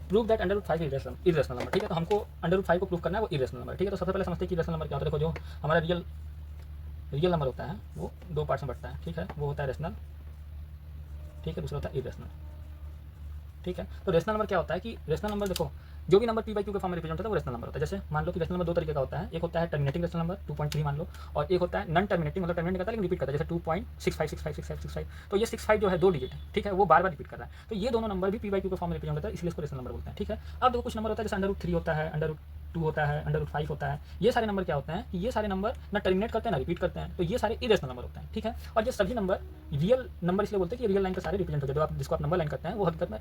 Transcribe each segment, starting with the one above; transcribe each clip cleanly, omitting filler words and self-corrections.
Prove that under root 5 irrational number, ठीक है। तो हमको अंडर रूट 5 को प्रूव करना है वो इरेशनल नंबर, ठीक है। तो सबसे पहले समझते हैं कि इरेशनल नंबर क्या होता है। देखो जो हमारा रियल नंबर होता है वो दो पार्ट्स में बंटता है, ठीक है। वो होता है रेशनल, ठीक है, दूसरा होता है इरेशनल, ठीक है। तो रेशनल नंबर क्या होता है कि रेशनल नंबर देखो जो भी नंबर पी बाई क्यू के फॉर्म में रिप्रेजेंट होता है वो रेशनल नंबर होता है। जैसे मान लो कि रेशनल नंबर दो तरीके का होता है, एक होता है टर्मिनेटिंग रेशनल नंबर 2.3 मान लो, और एक होता है नॉन टर्मिनेटिंग, मतलब टर्मिनेट करता है लेकिन रिपीट करता है, जैसे 2.65656565। तो ये 65 जो है दो डिजिट है, ठीक है, वो बार बार रिपीट कर रहा है। तो ये दोनों नंबर भी पी बाई क्यू के फॉर्म में रिप्रेजेंट होता है, इसलिए इसको रेशनल नंबर बोलते हैं, ठीक है। अब देखो कुछ नंबर होता है जैसे अंडर रूट 3 होता है, अंडर रूट 2 होता है, अंडर रूट 5 होता है। ये सारे नंबर क्या होते हैं कि ये सारे नंबर ना टर्मिनेट करते हैं ना रिपीट करते हैं, तो ये सारे इरेशनल नंबर होते हैं, ठीक है। और ये सभी नंबर रियल नंबर इसलिए बोलते हैं कि रियल लाइन के सारे रिप्रेजेंट होते हैं, जो आप जिसको आप नंबर लाइन करते हैं वो हकीकत में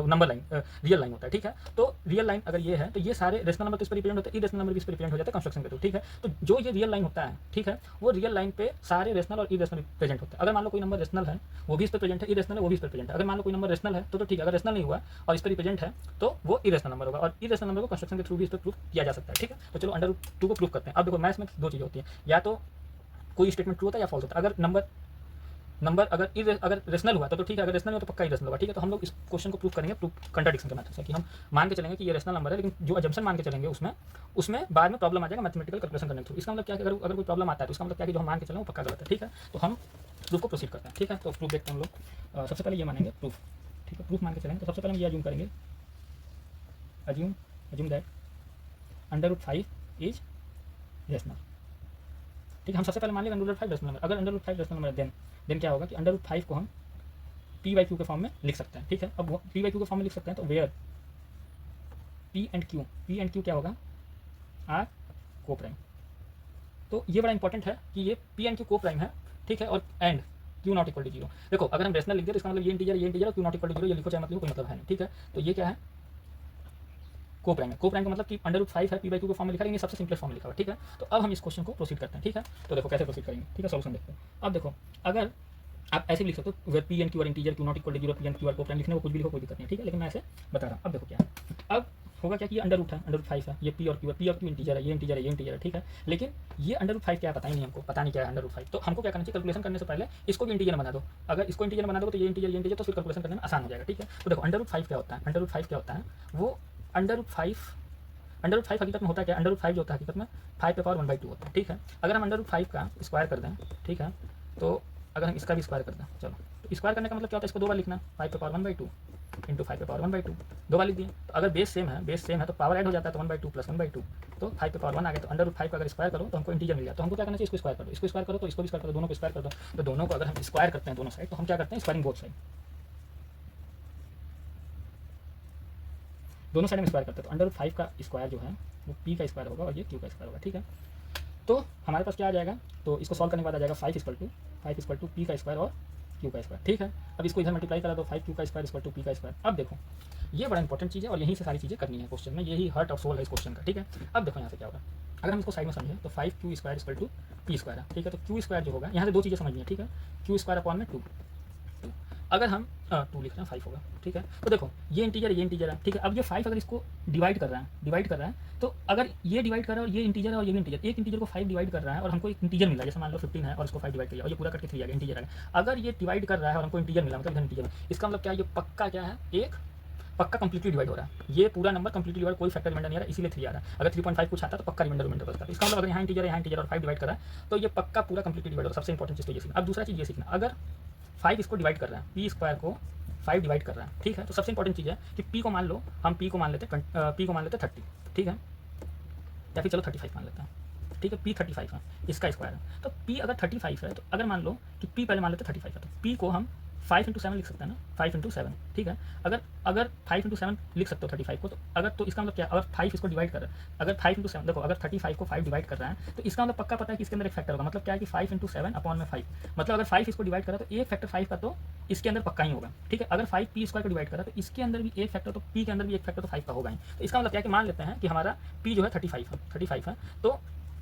नंबर लाइन रियल लाइन होता है, ठीक है। तो रियल लाइन अगर ये है तो ये सारे रेशनल नंबर किस पर रिप्रेजेंट होते हैं, इरेशनल नंबर किस पर रिप्रेजेंट हो जाता है कंस्ट्रक्शन के थ्रू, ठीक है। तो जो ये रियल लाइन होता है, ठीक है, वो रियल लाइन पे सारे रेशनल और इरेशनल प्रेजेंट होते हैं। अगर मान लो कोई नंबर रेशनल है वो भी इस पर प्रेजेंट है, इरेशनल है वो भी इस पर प्रेजेंट है। अगर मान लो कोई नंबर रेशनल है तो ठीक है, अगर रेशनल नहीं हुआ और इस पर रिप्रेजेंट है तो वो इरेशनल नंबर होगा, और इरेशनल नंबर को कंस्ट्रक्शन के थ्रू भी इस पर प्रूफ किया जा सकता है, ठीक है। तो चलो अंडर रूट 2 को प्रूफ करते हैं। अब देखो मैथ्स में दो चीज़ें होती हैं, या तो कोई स्टेटमेंट ट्रू होता है या फॉल्स होता है। अगर नंबर अगर रेशनल हुआ तो ठीक है, अगर रेशनल हुआ तो पक्का ही रेशनल होगा, ठीक है। तो हम लोग इस क्वेश्चन को प्रूव करेंगे प्रूफ कंट्राडिक्शन के मेथड से, कि हम मान के चलेंगे कि ये रेशनल नंबर है, लेकिन जो अजम्पशन मान के चलेंगे उसमें बाद में प्रॉब्लम आ जाएगा मैथमेटिकल कैलकुलेशन करने के थ्रू। इसका मतलब क्या है, अगर कोई प्रॉब्लम आता है तो इसका मतलब क्या है कि जो हम मान के चलेंगे वो पक्का गलत है, ठीक है। तो हम प्रूफ को प्रोसीड करते हैं, ठीक है। तो प्रूफ देखते हैं हम लोग। सबसे पहले ये मानेंगे प्रूफ, ठीक है, प्रूफ मान के चलेंगे। तो सबसे पहले हम ये अज्यूम करेंगे, assume that under root 5 is rational, ठीक है। हम सबसे पहले मान लेंगे अंडर रूट 5 रेशनल नंबर। अगर अंडर रूट 5 रेशनल नंबर है देन क्या होगा कि अंडर रूट 5 को हम पी बाई क्यू के फॉर्म में लिख सकते हैं, ठीक है। अब पी बाई क्यू के फॉर्म में लिख सकते हैं तो वेयर पी एंड क्यू क्या होगा, आर को प्राइम। तो ये बड़ा इंपॉर्टेंट है कि ये p and q coprime है, ठीक है। और and q not equal to zero. देखो अगर हम रेशनल लिख दे तो इसका मतलब ये इंटीजर और q not equal to zero, ये लिखो चाहे मतलब कोई मतलब है नहीं, ठीक है। तो ये क्या है, को प्राइम है। को प्राइम का मतलब कि अंडर रूट 5 है, पी बाई क्यू के फॉर्म में लिखा है, लेकिन सबसे सिंपल फॉर्म में लिखा हुआ है, ठीक है। तो अब हम इस क्वेश्चन को प्रोसीड करते हैं, ठीक है। तो देखो कैसे प्रोसीड करेंगे, ठीक है, सॉल्यूशन देखते हैं। अब देखो अगर आप ऐसे भी लिख सकते हो where p and q are integer q not equal to zero, p and q are coprime, लिखने को कुछ भी लिखो कोई दिक्कत नहीं, ठीक है। लेकिन मैं ऐसे बता रहा हूँ। अब देखो क्या है, अब होगा क्या कि ये अंडर रूट है, अंडर रूट 5 है, ये पी और क्यू इंटीजर है, ये इंटीजर है, ठीक है। लेकिन ये अंडर रूट 5 क्या है पता ही नहीं, हमको पता नहीं क्या है अंडर रूट 5। तो हमको क्या करना चाहिए, कैलकुलेशन करने से पहले इसको भी इंटीजर बना दो। अगर इसको इंटीजर बना दो तो ये इंटीजर तो फिर कैलकुलेशन करने में आसान हो जाएगा, ठीक है। तो देखो अंडर रूट 5 क्या होता है, अंडर रूट 5 क्या होता है, वो अंडर रूट 5 हकीकत में होता है क्या, अंडर रूट 5 जो होता है हकीकत में 5 पे पावर 1/2 होता है, ठीक है। अगर हम अंडर रूट 5 का स्क्वायर कर दें, ठीक है, तो अगर हम इसका भी स्क्वायर कर दें, चलो तो स्क्वायर करने का मतलब क्या होता है, इसको दो बार लिखना, 5 पे पावर 1/2 इंटू 5 पे पावर 1/2, दो बार लिख दिए। तो अगर बेस सेम है तो पावर ऐड हो जाता है, तो 1/2 प्लस 1/2, तो 5 पे पावर 1 आ गया। तो अंडर रूट 5 का अगर स्क्वायर करो तो हमको इंटीजर मिल जाए। तो हमको क्या करना चाहिए, इसको स्क्वायर करो, इसको स्क्वायर करो तो इसको भी स्क्वायर करो, दोनों को स्क्वायर कर दो। तो दोनों को अगर हम स्क्वायर करते हैं दोनों साइड, तो हम क्या करते हैं, स्क्वायरिंग बोथ साइड, दोनों साइड में स्क्वायर करते हैं। तो अंडर रूट 5 का स्क्वायर जो है वो पी का स्क्वायर होगा और ये क्यू का स्क्वायर होगा, ठीक है। तो हमारे पास क्या आ जाएगा, तो इसको सॉल्व करने के बाद आ जाएगा 5 इक्वल टू पी का स्क्वायर और क्यू का स्क्वायर, ठीक है। अब इसको इधर मल्टीप्लाई करा दो, 5 क्यू का स्क्वायर इक्वल टू पी का स्क्वायर। अब देखो ये बड़ा इंपॉर्टेंट चीज़ है और यहीं से सारी चीज़ें करनी है क्वेश्चन में, यही हार्ट ऑफ सोल है इस क्वेश्चन का, ठीक है। अब देखो यहाँ से क्या होगा, अगर हम इसको साइड में समझें तो 5 q square equal to p square है, ठीक है। तो क्यू स्क्वायर जो होगा, यहाँ से दो चीज़ें समझनी है, ठीक है। क्यू स्क्वायर अपॉन में 2, अगर हम 2 लिख रहे हैं 5 होगा, ठीक है। तो देखो ये इंटीजर है, ठीक है। अब ये 5 अगर इसको डिवाइड कर रहा है तो अगर ये डिवाइड कर रहा है और ये इंटीजर है और ये भी इंटीजर, एक इंटीजर को 5 डिवाइड कर रहा है और हमको एक इंटीजर मिला, जैसे मान लो 15 है और इसको 5 डिवाइड किया और ये पूरा करके 3 आ गया, इंटीजर आ गया। अगर ये डिवाइड कर रहा है और हमको इंटीजर मिला, मतलब इधर इंटीजर, इसका मतलब क्या है, ये पक्का क्या है, एक पक्का कंप्लीटली डिवाइड हो रहा है, ये पूरा नंबर कंप्लीटली डिवाइड, कोई फैक्टर रिमाइंडर नहीं आ रहा, इसीलिए 3 आ रहा है। अगर 3.5 कुछ आता तो पक्का रिमाइंडर बचता। इसका मतलब अगर यहाँ इंटीजर और 5 डिवाइड कर रहा है तो ये पक्का पूरा कंप्लीटली डिवाइड हो रहा है। सबसे इंपॉर्टेंट चीज़ तो ये सीखना। अब दूसरा चीज़ ये सीखना, अगर 5 इसको डिवाइड कर रहा है, पी स्क्वायर को 5 डिवाइड कर रहा है, ठीक है। तो सबसे इंपॉर्टेंट चीज़ है कि पी को मान लो, हम पी को मान लेते 30, ठीक है, या फिर चलो 35 मान लेते हैं, ठीक है। पी 35 है, इसका स्क्वायर है। तो पी अगर 35 है तो अगर मान लो कि पी पहले मान लेते 35 है, तो पी को हम 5 इंटू 7 लिख सकते हैं ना, 5 इंटू 7, ठीक है। अगर 5 इंटू 7 लिख सकते हो 35 को, तो अगर तो इसका मतलब क्या, अगर 5 इसको डिवाइड कर रहा है, अगर 5 इंटू 7, देखो अगर 35 को 5 डिवाइड कर रहा है तो इसका मतलब पक्का पता है कि इसके अंदर एक फैक्टर होगा। मतलब क्या है कि 5 इंटू 7 अपॉन में 5, मतलब अगर 5 इसको डिवाइड कर रहा है तो एक फैक्टर 5 का तो इसके अंदर पक्का ही होगा, ठीक है। अगर 5 पी स्क्वायर को डिवाइड कर रहा है तो इसके अंदर भी एक फैक्टर, तो पी के अंदर भी एक फैक्टर तो 5 का होगा ही। तो इसका मतलब क्या है कि मान लेते हैं कि हमारा पी जो है 35 है, तो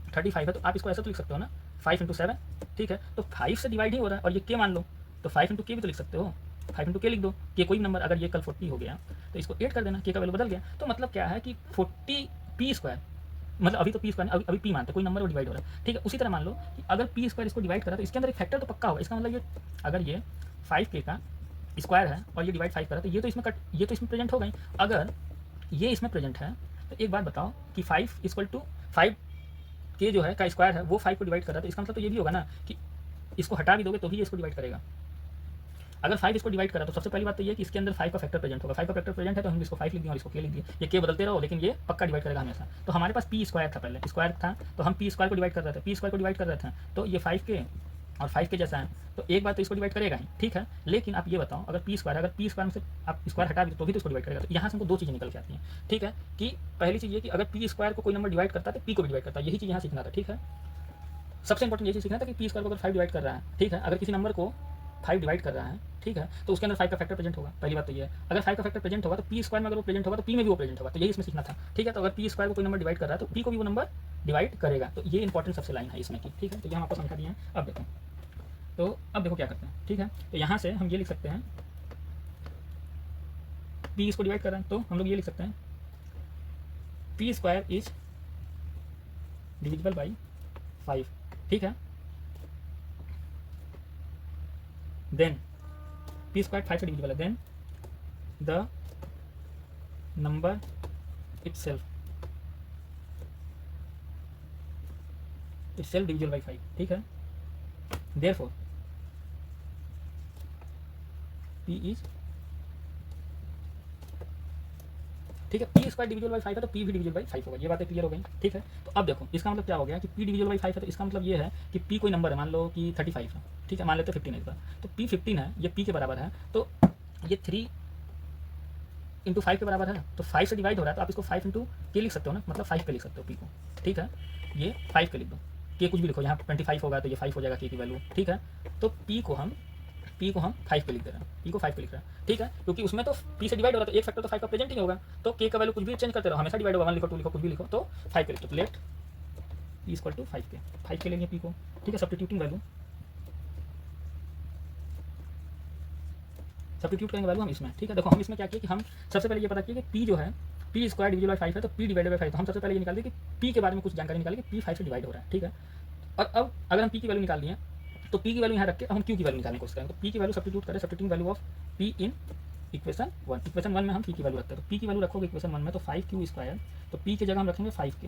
35 है, तो आप इसको ऐसा तो लिख सकते हो ना, 5 इंटू 7, ठीक है। तो 5 से डिवाइड ही हो रहा है और ये के मान लो, तो 5 इंटू के भी तो लिख सकते हो, 5 इंटू के लिख दो, के कोई नंबर, अगर ये कल 40 हो गया तो इसको 8 कर देना, के का वैल्यू बदल गया। तो मतलब क्या है कि 40 पी स्क्वायर, मतलब अभी तो पी स्क्वायर, अभी पी मानते कोई नंबर वो डिवाइड हो रहा है, ठीक है। उसी तरह मान लो कि अगर पी स्क्वायर इसको डिवाइड करा तो इसके अंदर एक फैक्टर तो पक्का होगा। इसका मतलब ये अगर ये 5 के का स्क्वायर है और ये डिवाइड 5 करा तो ये तो इसमें प्रेजेंट होगा ही। अगर ये इसमें प्रेजेंट है। तो एक बात बताओ कि 5 इक्वल टू 5 के जो है का स्क्वायर है वो 5 को डिवाइड कर रहा है, तो इसका मतलब तो ये भी होगा ना कि इसको हटा भी दोगे तो भी इसको डिवाइड करेगा। अगर 5 इसको डिवाइड करा तो सबसे पहली बात तो ये कि इसके अंदर 5 का फैक्टर प्रेजेंट होगा। 5 का फैक्टर प्रेजेंट है तो हम इसको 5 लिख दिए और इसको के लिख दिए। ये के बदलते रहो लेकिन ये पक्का डिवाइड करेगा हमेशा। तो हमारे पास पी स्क्वायर था, पहले स्क्वायर था तो हम पी स्क्वायर को डिवाइड कर रहे थे, पी स्क्वायर को डिवाइड कर रहे थे तो ये 5 के और 5 के जैसा है, तो एक बार तो इसको डिवाइड करेगा ही, ठीक है। लेकिन आप ये बताओ अगर पी स्क्वायर में से आप स्क्वायर हटा भी तो भी तो इसको डिवाइड करेगा। तो यहाँ से हमको दो चीज़ें निकल के आती हैं, ठीक है। कि पहली चीज़ ये कि अगर पी स्क्वायर को कोई नंबर डिवाइड करता है तो पी को भी डिवाइड करता है, यही चीज़ यहाँ सीखना था, ठीक है। सबसे इंपॉर्टेंट ये चीज़ सीखना था कि पी स्क्वायर को अगर 5 डिवाइड कर रहा है, ठीक है, अगर किसी नंबर को 5 डिवाइड कर रहा है, ठीक है, तो उसके अंदर 5 का फैक्टर प्रेजेंट होगा। पहली बात तो ये है, अगर 5 का फैक्टर प्रेजेंट होगा तो पी स्क्वायर में अगर वो प्रेजेंट होगा तो पी में भी वो प्रेजेंट होगा, तो यही इसमें सीखना था, ठीक है। तो अगर पी स्क्वायर को कोई नंबर डिवाइड कर रहा है तो पी को भी वो नंबर डिवाइड करेगा। तो ये इंपॉर्टेंट सबसे लाइन है इसमें की, ठीक है। तो यहाँ आपको समझा दिया है। अब देखो, तो अब देखो क्या करते हैं, ठीक है। तो यहाँ से हम ये लिख सकते हैं, पी इसको डिवाइड कर रहे हैं तो हम लोग ये लिख सकते हैं P square is divisible by 5, ठीक है। देन पी स्क्वायर 5 से डिविजिबल है, then the number itself divisible by 5, ठीक है। देयरफॉर पी इज, ठीक है, पी स्क्वायर डिविजिबल बाई 5 है तो पी भी डिविजिबल बाई 5 होगा। ये बातें क्लियर हो गई, ठीक है। तो अब देखो इसका मतलब क्या हो गया कि पी डिविजिबल बाई 5 है तो इसका मतलब ये है कि पी कोई नंबर है, मान लो कि 35 है, ठीक है, मान लेते 15 है इसका, तो पी 15 है, ये पी के बराबर है, तो ये 3 इंटू 5 के बराबर है, तो 5 से डिवाइड हो रहा है तो आप इसको 5 इंटू के लिख सकते हो ना, मतलब 5 पे लिख सकते हो पी को, ठीक है। ये 5 के लिख दो, के कुछ भी लिखो, यहाँ 25 होगा तो ये 5 हो जाएगा के की वैल्यू, ठीक है। तो पी को हम 5 पे लिख दे रहे हैं, पी को 5 पे लिख रहे हैं, ठीक है, क्योंकि उसमें तो पी से डिवाइड हो रहा है तो एक फैक्टर तो 5 का प्रेजेंट ही होगा, तो के का वैल्यू कुछ भी चेंज करते रहो, हमेशा डिवाइड होगा, 1 लिखो 2 लिखो कुछ भी लिखो, तो 5 पे लिखो। तो लेट पी इक्वल टू 5 के लेंगे पी को, ठीक है, सब्स्टिट्यूटिंग वैल्यू, सब्स्टिट्यूट करेंगे वैल्यू हम इसमें, ठीक है। देखो हम इसमें क्या किया कि हम सबसे पहले ये पता किया कि पी जो है पी स्क्वायर डिविजिबल बाई 5 है तो पी डिवाइडेड बाई 5, तो हम सबसे पहले ये निकाल दिए कि पी के बारे में कुछ जानकारी निकाली कि पी 5 से डिवाइड हो रहा है, ठीक है। और अब अगर हम पी की वैल्यू निकाल दिए तो पी की वैल्यू यहाँ रख के हम क्यू की वैल्यू निकालने की कोशिश करेंगे। तो पी की वैल्यू सब्स्टिट्यूट करें, substituting value of P in equation 1, equation 1 में हम पी की वैल्यू रखते हैं, तो पी की वैल्यू रखोगे इक्वेशन 1 में तो 5q स्क्वायर, तो पी की जगह हम रखेंगे 5 के,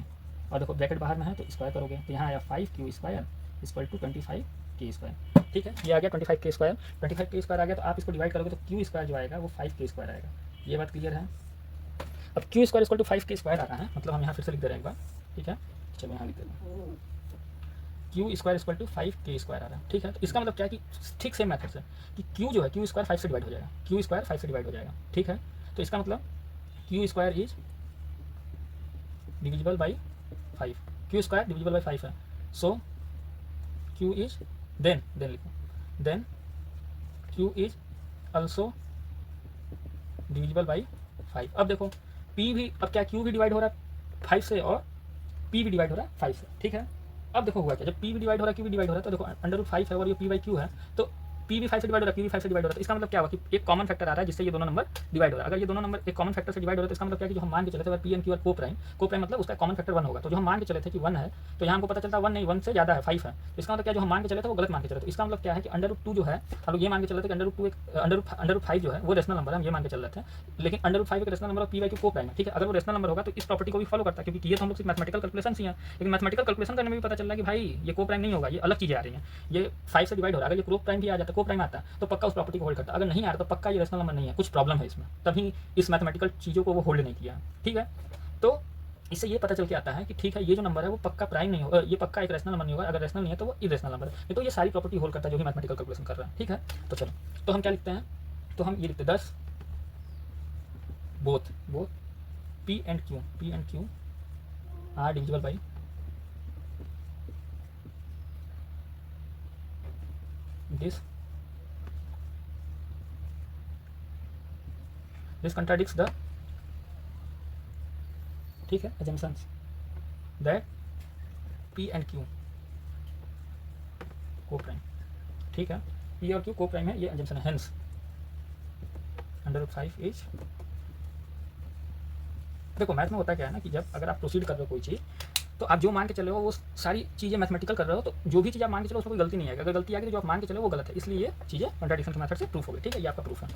और देखो ब्रैकेट बाहर में है तो स्क्वायर करोगे तो यहाँ आया 5q square equal to 25k square, ठीक है। ये आ गया 25k स्क्वायर, 25k स्क्वायर आ गया, तो आप इसको डिवाइड करोगे तो क्यू स्क्वायर जो आएगा वो 5k स्क्वायर आएगा। ये बात क्लियर है। अब Q square equal to 5k square आ रहा है, मतलब हम यहाँ फिर से लिख दे रहे हैं एक बार, ठीक है, चलो यहाँ लिख दे रहे हैं Q square equal to 5k square आ रहा है, ठीक है। तो इसका मतलब क्या है कि ठीक सेम मेथड से कि क्यू जो है क्यू स्क्वायर 5 से डिवाइड हो जाएगा, क्यू स्क्वायर 5 से डिवाइड हो जाएगा, ठीक है। तो इसका मतलब q square is divisible by 5, q square divisible by 5 है, सो क्यू इज देन लिखो, then q is also divisible by 5। अब देखो पी भी, अब क्या क्यू भी डिवाइड हो रहा है 5 से और पी भी डिवाइड हो रहा है 5 से, ठीक है। अब देखो हुआ क्या, जब पी भी डिवाइड हो रहा है क्यू भी डिवाइड हो रहा है, तो देखो √5 है और ये पी बाई क्यू है, तो पी भी 5 से डिवाइड हो रहा है, क्यू भी 5 से डिवाइड हो रहा है। इसका मतलब क्या हुआ कि एक कॉमन फैक्टर आ रहा है जिससे ये दोनों नंबर डिवाइड हो रहा है। अगर ये दोनों नंबर एक कॉमन फैक्टर से डिवाइड हो रहा है तो इसका मतलब क्या है कि जो हम मान के चले थे अगर पी एंड क्यू और को प्राइम मतलब उसका कॉमन फैक्टर 1 होगा, तो जो हम मान के चले थे कि 1 है तो यहाँ हमको पता चलता है 1 नहीं 1 से ज़्यादा है 5 है, तो इसका मतलब क्या जो हम मान के चले थे वो गलत मान के चले थे। इसका मतलब क्या है कि √2 जो है हम लोग ये मान के चले थे कि √5 जो है वो रेशनल नंबर है, हम ये मान के चल रहे थे, लेकिन √5 एक रेशनल नंबर और P by Q coprime है, ठीक है। अगर वो रेशनल नंबर होगा तो इस प्रॉपर्टी को भी फॉलो करता है, क्योंकि ये तो हम लोग सिर्फ मैथमेटिकल कैलकुलेशन ही है, लेकिन मैथमेटिकल कैलकुलेशन करने में भी पता चल रहा है कि भाई ये को प्राइम नहीं होगा, ये अलग चीज़ें आ रही हैं, ये 5 से डिवाइड हो रहा है। अगर ये को प्राइम भी आ जाता है, को प्राइम आता है तो पक्का उस प्रॉपर्टी को होल्ड करता है, अगर नहीं आ रहा तो पक्का ये रेशनल नंबर नहीं है, कुछ प्रॉब्लम है इसमें, तभी इस मैथमेटिकल चीज़ों को वो होल्ड नहीं किया, ठीक है। तो इससे ये पता चल के आता है कि ठीक है ये जो नंबर है वो पक्का प्राइम नहीं होगा, ये पक्का एक रेशनल नंबर नहीं होगा, अगर रेशनल नहीं है तो वो इरेशनल नंबर है। तो ये सारी प्रॉपर्टी होल्ड करता है जो भी मैथमेटिकल कैलकुलेशन कर रहा है, ठीक है। तो चलो, तो हम क्या लिखते हैं, तो हम ये लिखते हैं 10 both P and q are divisible by this contradicts the, ठीक है, assumptions that P and Q को प्राइम, ठीक है, P और Q को प्राइम है, ये assumption है, hence √5 इज, देखो मैथ में होता क्या है ना कि जब अगर आप प्रोसीड कर रहे हो कोई चीज़ तो आप जो मान के चले हो वो सारी चीज़ें मैथमेटिकल कर रहे हो, तो जो भी चीज़ आप मान के चलो उसमें कोई गलती नहीं है, अगर गलती आ गई तो जो आप मान के चले वो गलत है, इसलिए ये चीज़ें कॉन्ट्रडिक्शन के मेथड से प्रूफ हो गई, ठीक है। ये आपका प्रूफ है।